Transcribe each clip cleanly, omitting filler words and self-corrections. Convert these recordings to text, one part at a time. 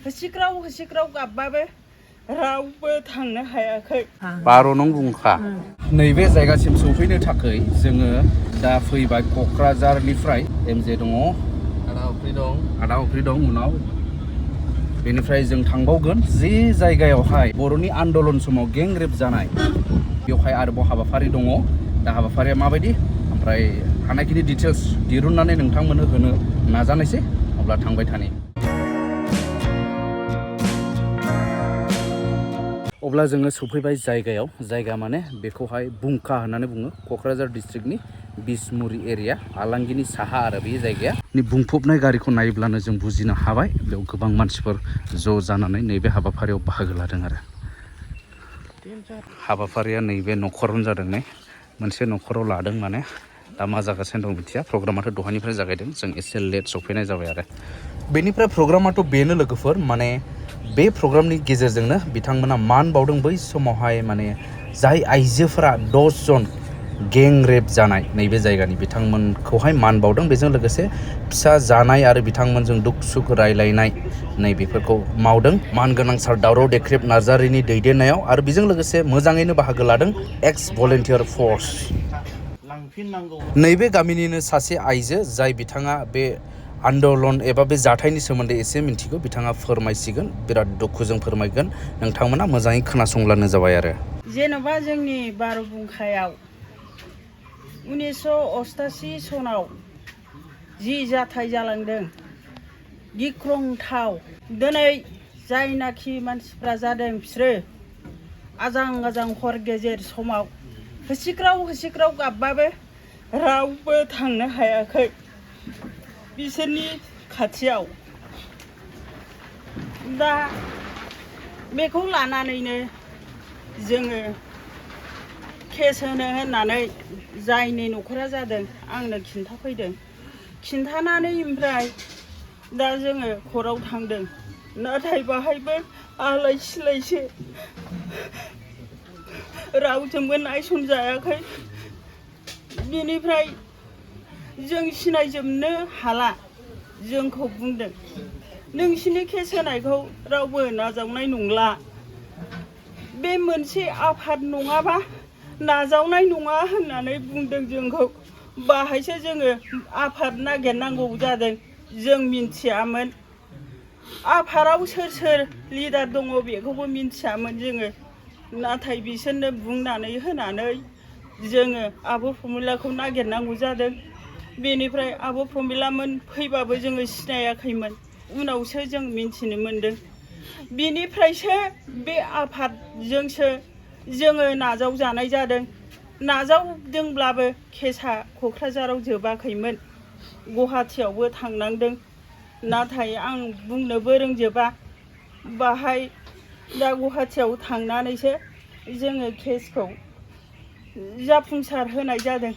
होसिख्राव गाबबाबो रावबो थांनो हायाखै। बार' नं बुंखा नैबे जायगासिम सौफैनो थाखाय जोङो दा फैबाय क'क्राझारनिफ्राय एमजे दङ आदा अफ्रि दं उनाव बेनिफ्राय जों थांबावगोन जे जायगायावहाय बर'नि आन्दलन समाव गें रेप जानाय बेवहाय आरोबाव हाबाफारि दङ। दा हाबाफारिया माबायदि ओमफ्राय हानायखिनि डिटेल्स दिरुननानै नोंथांमोननो होनो नाजानायसै। अब्ला थांबाय थानि। अब्ला जोङो सौफैबाय जायगायाव। जायगा माने बेखौहाय बुंखा होननानै बुङो। क'क्राझार डिस्ट्रिक्टनि बिसमुरि एरिया आलांगिनि साहा आरो बे जायगाया बुंफबनाय गारिखौ नायोब्लानो जों बुजिनो हाबाय बेयाव गोबां मानसिफोर ज' जानानै नैबे हाबाफारियाव बाहागो लादों आरो हाबाफारिया नैबे न'खरावनो जादों ने मोनसे न'खराव लादों माने दा मा जागासिनो दं मिथिया। प्रग्रामाथ' दहायनिफ्राय जागायदों जों एसे लेट सफैनाय जाबाय आरो बेनिफ्राय प्रग्रामाथ' बेनो लोगोफोर माने बे प्रग्रामनि गेजेरजोंनो बिथांमोना मान बावदों बै समावहाय माने जाय आइजोफोरा 10 जन गें रेप जानाय नैबे जायगानि बिथांमोनखौहाय मान बावदों। बेजों लोगोसे फिसा जानाय आरो बिथांमोनजों दुख सुख रायलायनाय नैबेफोरखौ मावदों मानगोनां सार दावराव देख्रेब नार्जारिनि दैदेननायाव आरो बेजों लोगोसे मोजाङैनो बाहागो लादों एक्स भलेन्टियार फर्स। नैबे गामिनिनो सासे आइजो जाय बिथाङा बे आन्दलन एबा बे जाथायनि सोमोन्दै एसे मिन्थिगौ बिथाङा फोरमायसिगोन। बिराद दुखुजों फोरमायगोन नोंथांमोना मोजाङै खोनासंब्लानो जाबाय आरो जेन'बा जोंनि बार'बुंखायाव 1988 सनाव जि जाथाय जालांदों गिख्रंथाव। दिनै जायनाखि मानसिफ्रा जादों बिसोरो आजां हर गेजेर समाव होसिख्राव गाबबाबो रावबो थांनो हायाखै बिसोरनि खाथियाव। दा बेखौ लानानैनो जोङो केस होनो होननानै जायनि न'खरा जादों आंनो खिन्थाफैदों। खिन्थानानै ओमफ्राय दा जोङो कर्टआव थांदों। नाथाय बाहायबो आलाय सिलायसो रावजोंबो नायसनजायाखै। बिनिफ्राय जों सिनायजोबनो हाला जोंखौ बुंदों नोंसिनि केस होनायखौ रावबो नाजावनाय नंला। बे मोनसे आफाद नङाबा नाजावनाय नङा होननानै बुंदों जोंखौ। बाहायसो जोङो आफाद नागिरनांगौ जादों। जों मिन्थियामोन आफादाव सोर लिडार दङ बेखौबो मिन्थियामोन जोङो। नाथाय बिसोरनो बुंनानै होनानै जोङो आब' प्रमिलाखौ नागिरनांगौ जादों। बेनिफ्राय आब' प्रमिलामोन फैबाबो जोङो सिनायाखैमोन। उनावसो जों मिन्थिनो मोनदों। बिनिफ्रायसो बे आफादजोंसो जोङो नाजावजानाय जादों। नाजावदोंब्लाबो केसा क'क्राझाराव जोबाखैमोन गुवाहाटियावबो थांनांदों। नाथाय आं बुंनोबो रोंजोबा बाहाय दा गुवाहाटियाव थांनानैसो जोङो केसखौ जाफुंसार होनाय जादों।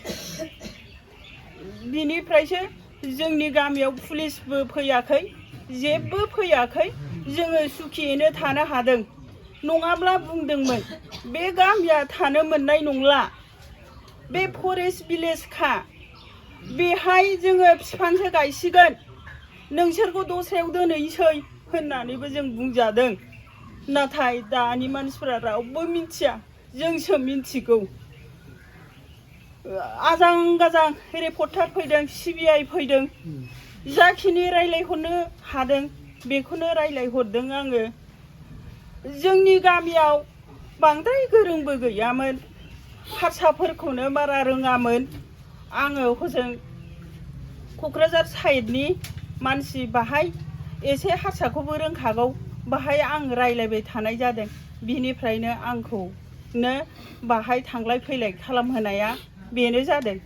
बिनिफ्रायसो जोंनि गामियाव पुलिसबो फैयाखै जेबो फैयाखै जोङो सुखियैनो थानो हादों। नङाब्ला बुंदोंमोन बे गामिया थानो मोननाय नंला बे फरेस्ट भिलेजखा बेहाय जोङो बिफांसो गायसिगोन नोंसोरखौ दस्रायाव दोनहैसै होननानैबो जों बुंजादों। नाथाय दानि मानसिफोरा रावबो मिथिया जोंसो मिथिगौ। आजां गाजां रिपर्टार फैदों CBI फैदों जाखिनि रायलायहरनो हादों बेखौनो रायलायहरदों आङो। जोंनि गामियाव बांद्राय गोरोंबो गैयामोन हारसाफोरखौनो बारा रोङामोन। आङो हजों क'क्राझार साइडनि मानसि बाहाय एसे हारसाखौबो रोंखागौ बाहाय आं रायलायबाय थानाय जादों। बिनिफ्रायनो आंखौनो बाहाय थांलाय फैलाय खालामहोनाया बेनो जादों।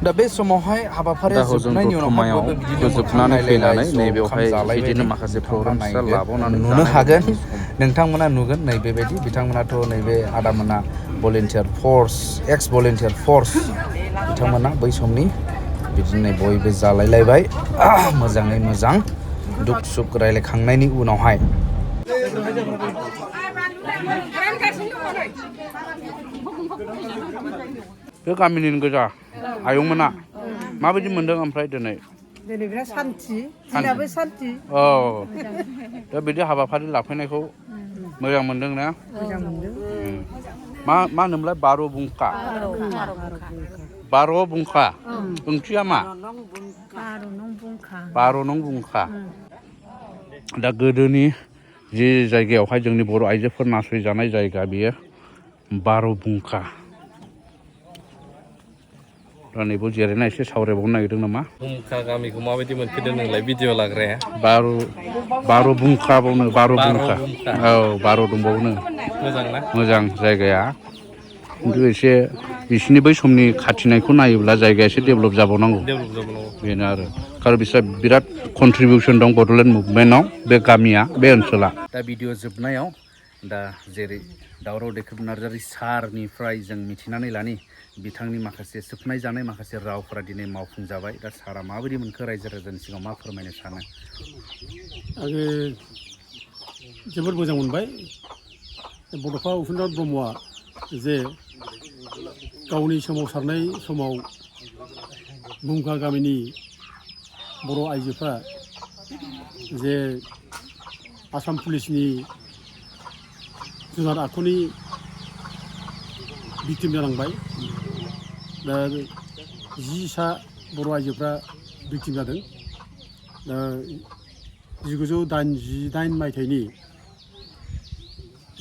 दा बे समावहाय हाबाफारिया जोबनायनि उनावहाय बयबो बिदिनो जोबनानै फैनानै नैबेयावहाय बिदिनो माखासे प्रग्राम लाबावनानै नुनो हागोन। नोंथांमोना नुगोन नैबेबायदि बिथांमोनाथ' नैबे आदामोना भलेन्टियार फर्स एक्स भलेन्टियार फर्स बिथांमोना बै समनि बिदिनो बयबो जालायलायबाय मोजाङै मोजां दुख सुख रायलायखांनायनि उनावहाय बे गामिनिनो गोजा आयंमोना माबायदि मोनदों ओमफ्राय दिनै? दिनै बिराद सान्थि दिनाबो सान्थि। औ दा बिदि हाबाफारि लाफैनायखौ मोजां मोनदों ना मोजां मोनदों मा होनोमोनलाय बार' बुंखा बार' बुंखा ओंथिया मा बार' नं बुंखा दा गोदोनि जि जायगायावहाय जोंनि बर' आइजोफोर नासयजानाय जायगा बेयो बार' बुंखा दा नैबो जिरायना एसे सावरायबावनो नागिरदों नामा बुंखा गामिखौ माबायदि मोनखोदों नोंलाय भिडिअ लाग्राया बार' बुंखा बावनो बार' बुंखा औ बार' दंबावनो मोजां ना मोजां जायगाया खिन्थु एसे बिसिनि बै समनि खाथिनायखौ नायोब्ला जायगाया एसे डेभेलप जाबावनांगौ बेनो आरो खारन बिस्रा बिराद कन्ट्रिबिउसन दं बड'लेण्ड मुभमेन्टआव बे गामिया बे ओनसोला दा भिडिअ जोबनायाव दा जेरै दावराव दैखोब नार्जारि सारनिफ्राय जों मिथिनानै लानि बिथांनि माखासे सोबनाय जानाय माखासे रावफोरा दिनै मावफुंजाबाय दा सारा माबायदि मोनखो रायजो राजानि सिगाङाव मा फोरमायनो सानो आङो जोबोद मोजां मोनबाय बड'फा उपेन्द्र ब्रह्मआ जे गावनि सोमावसारनाय समाव बुंखा गामिनि बर' आइजोफ्रा जे आसाम पुलिसनि जुनार आखुनि भिक्टिम जानांबाय दा 10सा बर' आइजोफ्रा भिक्टिम जादों दा 1988 मायथाइनि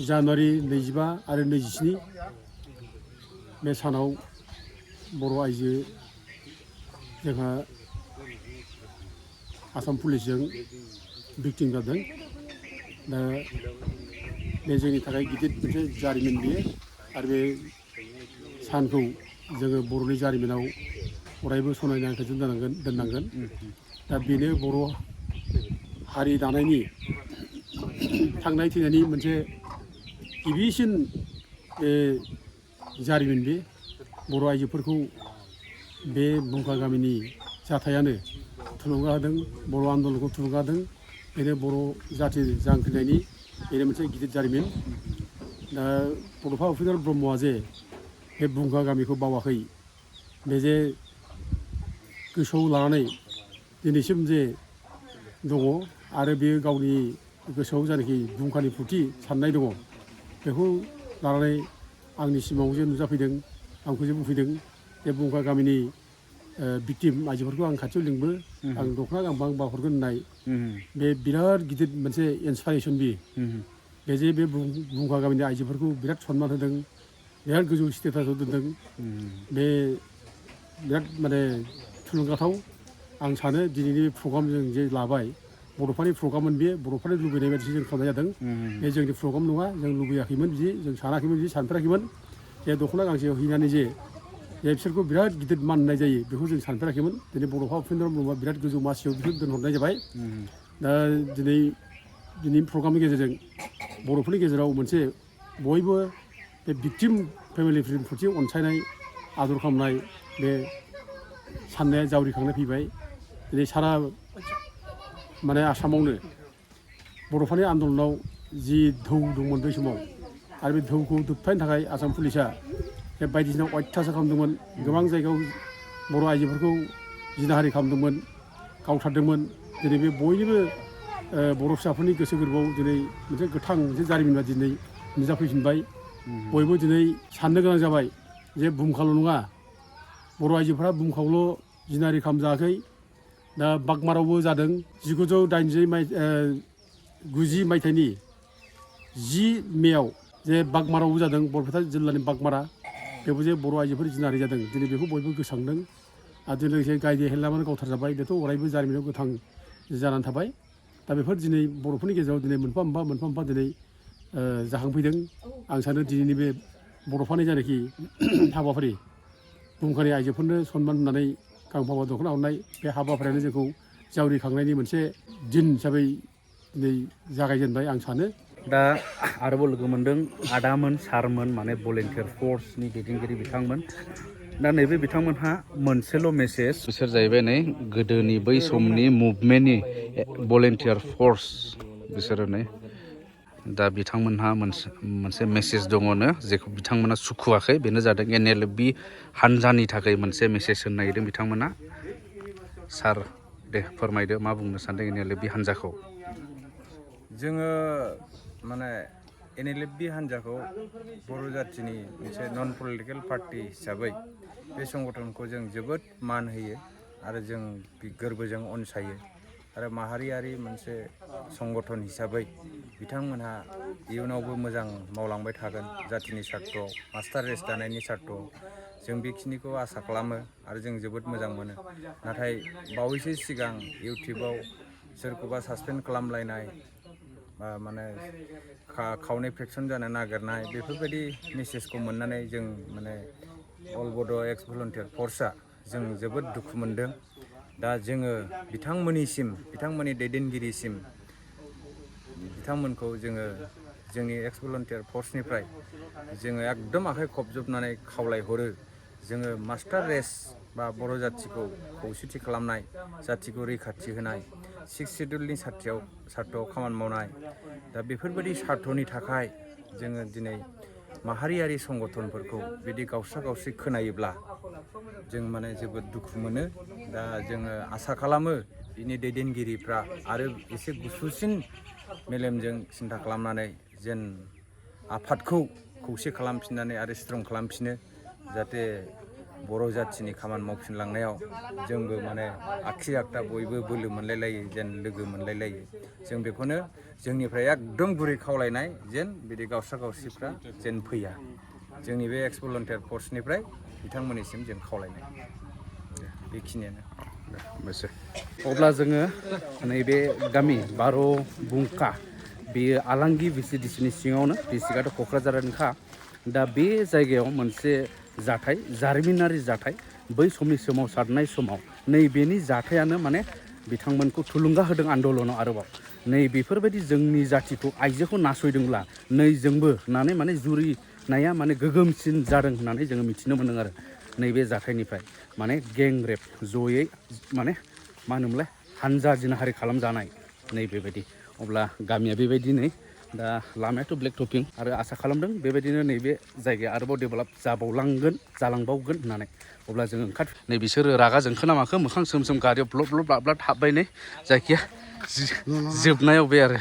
जानुवारि 25 आरो 27 बे सानाव बर' आइजो जोंहा आसाम पुलिसजों भिक्टिम जादों दा बे जोंनि थाखाय गिदिर मोनसे जारिमिन बेयो आरो बे सानखौ जोङो बर'नि जारिमिनाव अरायबो समायना दोननांगोन दा बेनो बर' हारि दानायनि थांनाय थैनायनि मोनसे गिबिसिन जारिमिन बे बर' आइजोफोरखौ बे बुंखा गामिनि जाथायानो थुलुंगा होदों बर' आन्दलनखौ थुलुंगा होदों बेनो बर' जाथि जांख्रिनायनि बेनो मोनसे गिदिर जारिमिन दा बड'फा उपेन्द्र ब्रह्मआ जे बे बुंखा गामिखौ बावाखै बे जे गोसोआव लानानै दिनैसिम जे दङ आरो बेयो गावनि गोसोआव जायनाखि बुंखानि प्रति साननाय दङ बेखौ लानानै आंनि सिमाङाव जे नुजाफैदों आंखौ जे बुंफैदों बे बुंखा गामिनि भिक्टिम आइजोफोरखौ आं खाथियाव लिंबो आं दख'ना गांफां बाहरगोन होननाय बे बिराद गिदिर मोनसे इन्सपारेसन बे जे बे बुंखा गामिनि आइजोफोरखौ बिराद सनमान होदों बिराद गोजौ स्टेटासाव दोनदों बे बिराद माने थुलुंगाथाव आं सानो दिनैनि प्रग्राम जों जे लाबाय बड'फानि प्रग्राममोन बे बड'फानि लुबैनाय बायदिसो जों खालामनाय जादों बे जोंनि प्रग्राम नङा जों लुबैयाखैमोन बिदि जों सानाखैमोन बिदि सानफेराखैमोन जे दख'ना गांसेयाव हैनानै जे बिसोरखौ बिराद गिदिर मान होनाय जायो बेखौ जों सानफेराखैमोन दिनै बड'फा उपेन्द्र ब्रह्मआ बिराद गोजौ मासियाव बिखौ दोनहरनाय जाबाय दा दिनै प्रग्रामनि गेजेरजों बर'फोरनि गेजेराव मोनसे बयबो बे भिक्टिम फेमिलिफोरनि प्रति अनसायनाय आदर खालामनाय बे साननाया जावरिखांनाय फैबाय दिनै सारा माने आसामावनो बड'फानि आन्दलनाव जि धौ दंमोन बै समाव आरो बे धौखौ दोबथायनो थाखाय आसाम पुलिसा बे बायदिसिना अयथासार खालामदोंमोन गोबां जायगायाव बर' आइजोफोरखौ जिनाहारि खालामदोंमोन गावथारदोंमोन दिनै बे बयनिबो बर' फिसाफोरनि गोसो गोरबोआव दिनै मोनसे गोथां मोनसे जारिमिना दिनै नुजाफैफिनबाय बयबो दिनै साननो गोनां जाबाय जे बुंखाल' नङा बर' आइजोफ्रा बुंखावल' जिनाहारि खालामजायाखै दा बागमारावबो जादों 1990 मायथाइनि 10 मेआव जे बागमारावबो जादों बरपेटा जिल्लानि बागमारा बेबो जे बर' आइजोफोर जिनाहारि जादों दिनै बेखौ बयबो गोसोखांदों आरो लोगोसे गायदे हेलामानो गावथारजाबाय बेथ' अरायबो जारिमिनाव गोथां जानानै थाबाय दा बेफोर दिनै बर'फोरनि गेजेराव दिनै मोनफा मोनफा दिनै जाखांफैदों आं सानो दिनैनि बे बड'फानि जायनाखि हाबाफारि बुंखानि आइजोफोरनो सनमान होनानै गांफाबा दख'ना हरनाय बे हाबाफारियानो जोंखौ जावरिखांनायनि मोनसे दिन हिसाबै दिनै जागायजेनबाय आं सानो दा आरोबाव लोगो मोनदों आदामोन सारमोन माने भलेन्टियार फर्सनि दैदेनगिरि बिथांमोन दा नैबे बिथांमोनहा मोनसेल' मेसेज बिसोर जाहैबाय नै गोदोनि बै समनि मुभमेन्टनि भलेन्टियार फर्स बिसोरो नै दा बिथांमोनहा मोनसे मेसेज दङनो जेखौ बिथांमोना सुखुवाखै बेनो जादों NLFB हान्जानि थाखाय मोनसे मेसेज होनो नागिरदों बिथांमोना सार दे फोरमायदो मा बुंनो सानदों NLFB हान्जाखौ जोङो माने NLFB हान्जाखौ बर' जाथिनि मोनसे नन पलिटिकेल पार्टि हिसाबै बे संगठनखौ जों जोबोद मान होयो आरो जों गोरबोजों अनसायो आरो माहारियारि मोनसे संगठन हिसाबै बिथांमोनहा इयुनावबो मोजां मावलांबाय थागोन जातिनि सार्थआव मास्टार रेस दानायनि सार्थआव जों बेखिनिखौ आसा खालामो आरो जों जोबोद मोजां मोनो नाथाय बावैसो सिगां इउटुबाव सोरखौबा सासपेन्ड खालामलायनाय बा माने खावनै फ्रेक्सन जानो नागिरनाय बेफोरबायदि मेसेजखौ मोननानै जों माने अल बड' एक्स भलन्टियार फर्सआ जों जोबोद दुखु मोनदों दा जोङो बिथांमोननि दैदेनगिरिसिम बिथांमोनखौ जोङो जोंनि एक्स भलन्टियार फर्सनिफ्राय जोङो एकदम आखाइ खबजोबनानै खावलायहरो जोङो मास्टार रेस बा बर' जाथिखौ खौसेथि खालामनाय जाथिखौ रैखाथि होनाय 6 सिडिउलनि सार्थआव खामानि मावनाय दा बेफोरबायदि सार्थनि थाखाय जोङो दिनै माहारियारि संगठनफोरखौ बिदि गावस्रा गावस्रि खोनायोब्ला जों माने जोबोद दुखु मोनो दा जोङो आसा खालामो बिनि दैदेनगिरिफ्रा आरो एसे गुसुसिन मेलेमजों सिन्था खालामनानै जेन आफादखौ खौसे खालामफिननानै आरो स्ट्रं खालामफिनो जाहाथे बर' जाथिनि खामानि मावफिनलांनायाव जोंबो माने आगसि आगदा बयबो बोलो मोनलायलायो जेन लोगो मोनलायलायो जों बेखौनो जोंनिफ्राय एकदम गुरै खावलायनाय जेन बिदि गावस्रा गावस्रिफ्रा जेन फैया जोंनि बे एक्स भलन्टियार फर्सनिफ्राय बिथांमोननिसिम जों खावलायनाय बेखिनियानो अब्ला जोङो नैबे गामि बार' बुंखा बेयो आलांगि VCDCनि सिङावनो डिस्ट्रिक्टआथ' क'क्राझारानोखा दा बे जायगायाव मोनसे जाथाय जारिमिनारि जाथाय बै समनि सोमावसारनाय समाव नैबेनि जाथायानो माने बिथांमोनखौ थुलुंगा होदों आन्दलनाव आरोबाव नै बेफोरबायदि जोंनि जातिखौ आइजोखौ नासयदोंब्ला नै जोंबो होननानै माने जुरिनाया माने गोगोमसिन जादों होननानै जोङो मिथिनो मोन्दों आरो नैबे जाथायनिफ्राय माने गें रेप जयै माने मा होनोमोनलाय हानजा जिनाहारि खालामजानाय नै बेबायदि अब्ला गामिया बेबायदि नै दा लामायाथ' ब्लेक टपिं आरो आसा खालामदों बेबायदिनो नैबे जायगाया आरोबाव डेभेलप जालांबावगोन होननानै अब्ला जोङो नै बिसोरो रागा जोंखोना माखो मोखां सोम सोम गारियाव ब्लब ब्लब ब्लाब ब्लाब हाबबाय नै जायखिया जोबनायाव बे आरो